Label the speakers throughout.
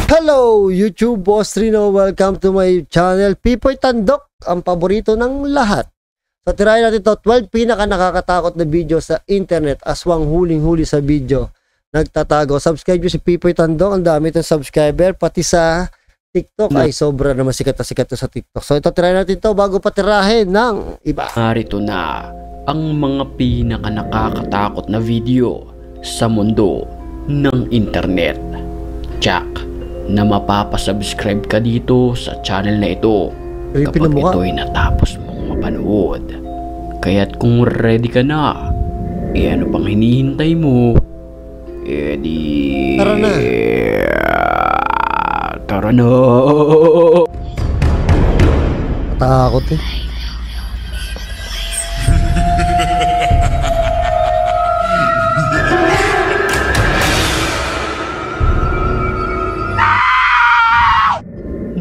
Speaker 1: Hello YouTube, Boss Rino. Welcome to my channel. Pipoy Tandok, ang paborito ng lahat. So tirahin natin ito, 12 pinaka nakakatakot na video sa internet. Aswang huling-huli sa video nagtatago. Subscribe nyo si Pipoy Tandok. Ang dami itong subscriber. Pati sa TikTok ay sobra naman sikat na sa TikTok. So ito, tirahin natin ito bago patirahin ng iba.
Speaker 2: Narito na ang mga pinaka nakakatakot na video sa mundo ng internet. Jack, na mapapasubscribe ka dito sa channel na ito kapag ito'y natapos mong mapanood. Kaya't kung ready ka na, ano pang hinihintay mo?
Speaker 1: Tara na.
Speaker 2: Tara na.
Speaker 1: Takot eh.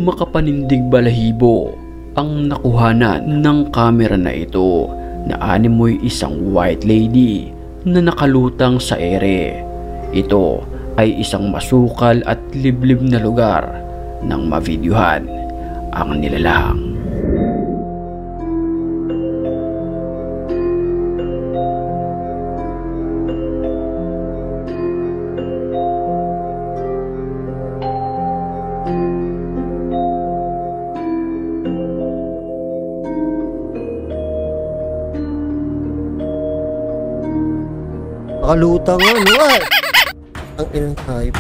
Speaker 2: Makapanindig balahibo ang nakuhanan ng kamera na ito na animoy isang white lady na nakalutang sa ere. Ito ay isang masukal at liblib na lugar nang mavideohan ang nilalang.
Speaker 1: Nakalutang nga, no? Ang inang type.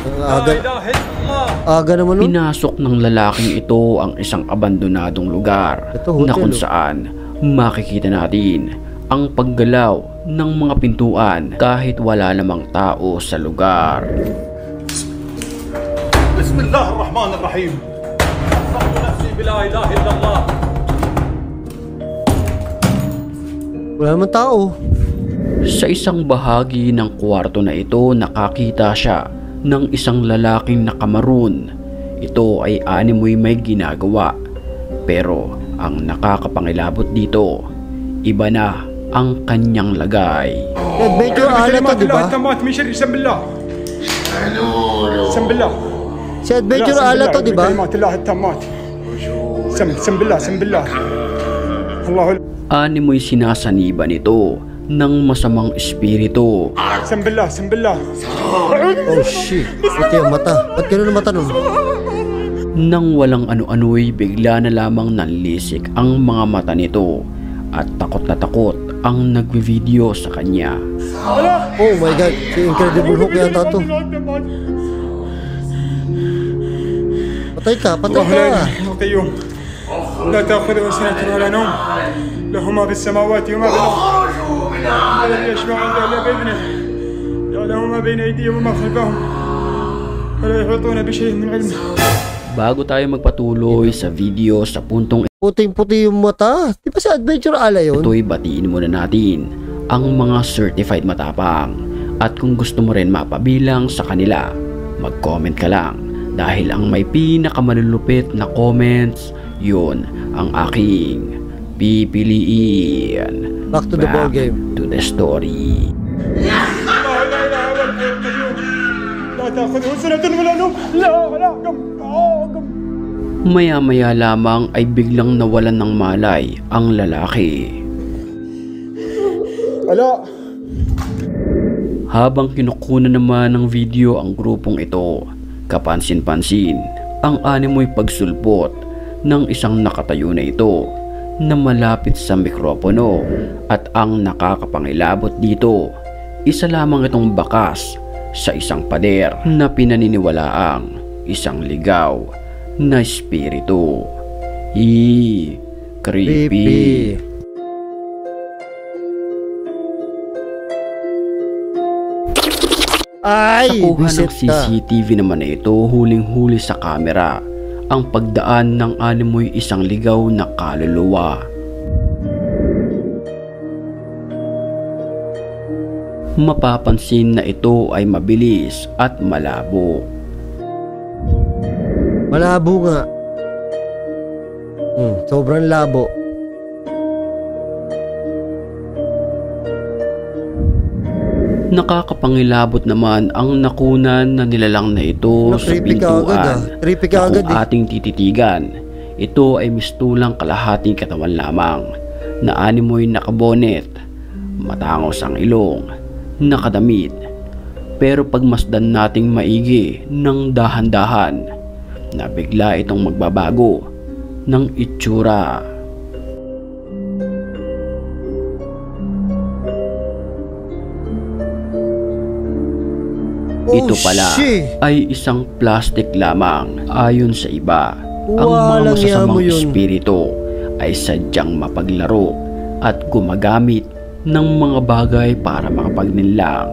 Speaker 1: Aga naman, no?
Speaker 2: Pinasok ng lalaking ito ang isang abandonadong lugar na kung saan makikita natin ang paggalaw ng mga pintuan kahit wala namang tao sa lugar.
Speaker 3: Bismillahirrahmanirrahim. Rabbu nafsi bila ilaha illallah.
Speaker 1: Wala namang tao.
Speaker 2: Sa isang bahagi ng kwarto na ito, nakakita siya ng isang lalaking nakamaroon. Ito ay animoy may ginagawa. Pero ang nakakapangilabot dito, iba na ang kanyang lagay.
Speaker 1: Adventure ala to, di ba? Si Adventure ala to, di ba?
Speaker 2: Animoy sinasaniba nito ng masamang espiritu.
Speaker 3: Sambillah.
Speaker 1: Oh shit. Ito yung mata. Ba't gano'n ang mata nun?
Speaker 2: Nang walang ano-ano'y bigla na lamang nanlisik ang mga mata nito at takot na takot ang nagvi-video sa kanya.
Speaker 1: Oh my god. Si Incredible Hulk yata to. Patay ka.
Speaker 3: لا تأخذه سنة ولا نوم له ما في السماوات وما في الأرض الذي يشفع عنده إلا بإذنه يعلم ما بين أيديهم وما خلفهم ولا يحيطون بشيء من علمه.
Speaker 2: Bago tayo magpatuloy sa video sa puntong
Speaker 1: puting-puti yung mata. Di ba si Adventure ala yun?
Speaker 2: ito'y batiin muna natin ang mga certified matapang. At kung gusto mo rin mapabilang sa kanila, mag-comment ka lang. Dahil ang may pinakamalulupit na comments, yun ang aking pipiliin.
Speaker 1: Back to the ball game.
Speaker 2: To the story. Maya-maya lamang ay biglang nawalan ng malay ang lalaki. Habang kinukunan naman ng video ang grupong ito, kapansin-pansin ang animoy pagsulpot ng isang nakatayo na ito na malapit sa mikropono. At ang nakakapangilabot dito, isa lamang itong bakas sa isang pader na pinaniniwalaang isang ligaw na espiritu. Creepy.
Speaker 1: Ay,
Speaker 2: sa kuha ng CCTV naman na ito, huling-huli sa kamera ang pagdaan ng animoy isang ligaw na kaluluwa. Mapapansin na ito ay mabilis at malabo.
Speaker 1: Malabo nga. Sobrang labo.
Speaker 2: Nakakapangilabot naman ang nakunan na nilalang na ito sa
Speaker 1: Creepy ka agad,
Speaker 2: pintuan
Speaker 1: Creepy ka
Speaker 2: na
Speaker 1: agad
Speaker 2: kung ating tititigan. Ito ay mistulang kalahating katawan lamang na animoy nakabonet, matangos ang ilong, nakadamit. Pero pagmasdan nating maigi ng dahan-dahan na bigla itong magbabago ng itsura. Ito pala ay isang plastic lamang. Ayon sa iba, ang mga masasamang espiritu ay sadyang mapaglaro at gumagamit ng mga bagay para makapagnilang.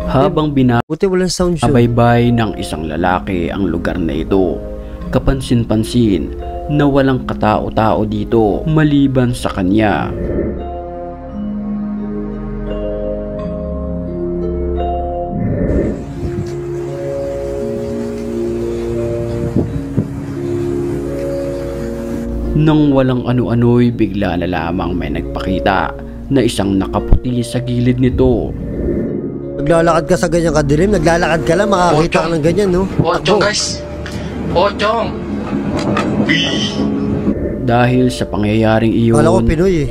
Speaker 2: Habang binabaybay ng isang lalaki ang lugar na ito, kapansin-pansin na walang katao-tao dito maliban sa kanya. Nang walang ano-ano'y bigla na lamang may nagpakita na isang nakaputi sa gilid nito.
Speaker 1: Naglalakad ka sa ganyang kadilim, naglalakad ka lang, makakita ka ng ganyan, no?
Speaker 4: Pochong guys! Pochong!
Speaker 2: Dahil sa pangyayaring iyon,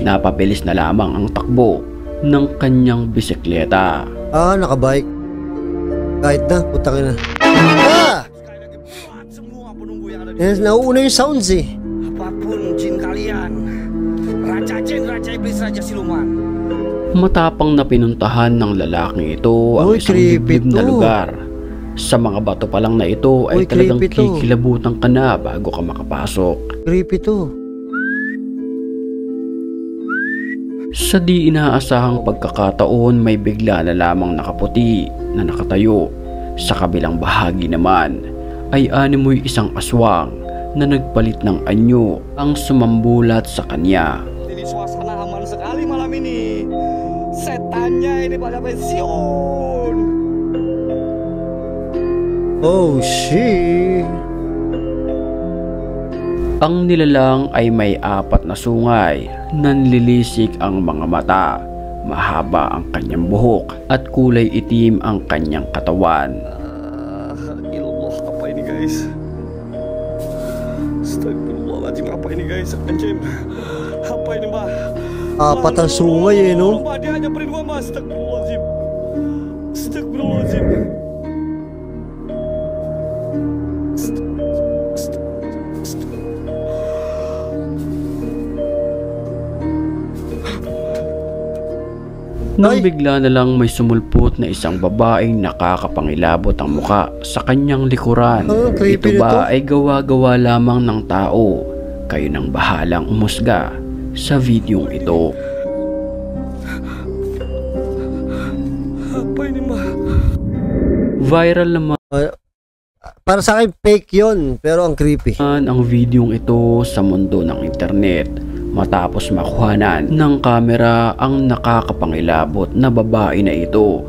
Speaker 2: napabilis na lamang ang takbo ng kanyang bisikleta.
Speaker 1: Nakabike. Kahit na, putangin na. Nauuna yung sounds eh.
Speaker 5: Apapun jin kalian, Raja Jin, Raja Iblis, Raja Siluman.
Speaker 2: Matapang na pinuntahan ng lalaking ito ang isang liblib na lugar. Sa mga bato pa lang na ito ay talagang kikilabutan ka na bago ka makapasok.
Speaker 1: Creepy to.
Speaker 2: Sa di inaasahang pagkakataon may bigla na lamang nakaputi na nakatayo. Sa kabilang bahagi naman ay animoy isang aswang na nagpalit ng anyo ang sumambulat sa kanya.
Speaker 5: Ini suasana aman sekali malam ini. Setannya ini pada pensiun.
Speaker 1: Oh shit.
Speaker 2: Ang nilalang ay may 4 na sungay, nanlilisik ang mga mata, mahaba ang kanyang buhok at kulay itim ang kanyang katawan.
Speaker 5: Ilallah, apa ini guys? Astagfirullahaladzim, apa ini guys? Anjim, apa ini mbak?
Speaker 1: 4 ang sungay eh, no?
Speaker 5: Mbak, dia hanya beri 2 mbak. Astagfirullahaladzim. Astagfirullahaladzim.
Speaker 2: Nang bigla na lang may sumulpot na isang babaeng nakakapangilabot ang muka sa kanyang likuran. Ito ba ay gawa-gawa lamang ng tao? Kayo nang bahalang umusga sa videong ito.
Speaker 5: Apa ini mbak?
Speaker 2: Viral naman
Speaker 1: para sa akin fake yun, pero ang creepy.
Speaker 2: Ang videong ito sa mundo ng internet matapos makuhanan ng kamera ang nakakapangilabot na babae na ito.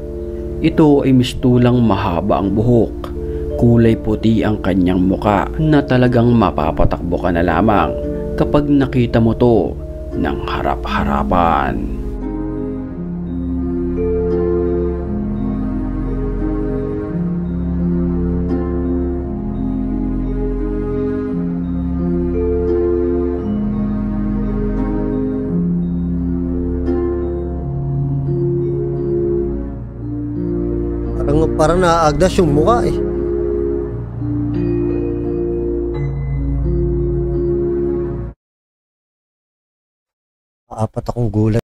Speaker 2: Ito ay mistulang mahaba ang buhok, kulay puti ang kanyang muka na talagang mapapatakbo ka na lamang kapag nakita mo to ng harap-harapan.
Speaker 1: Parang naaagdas yung mukha eh. 4 akong gulay.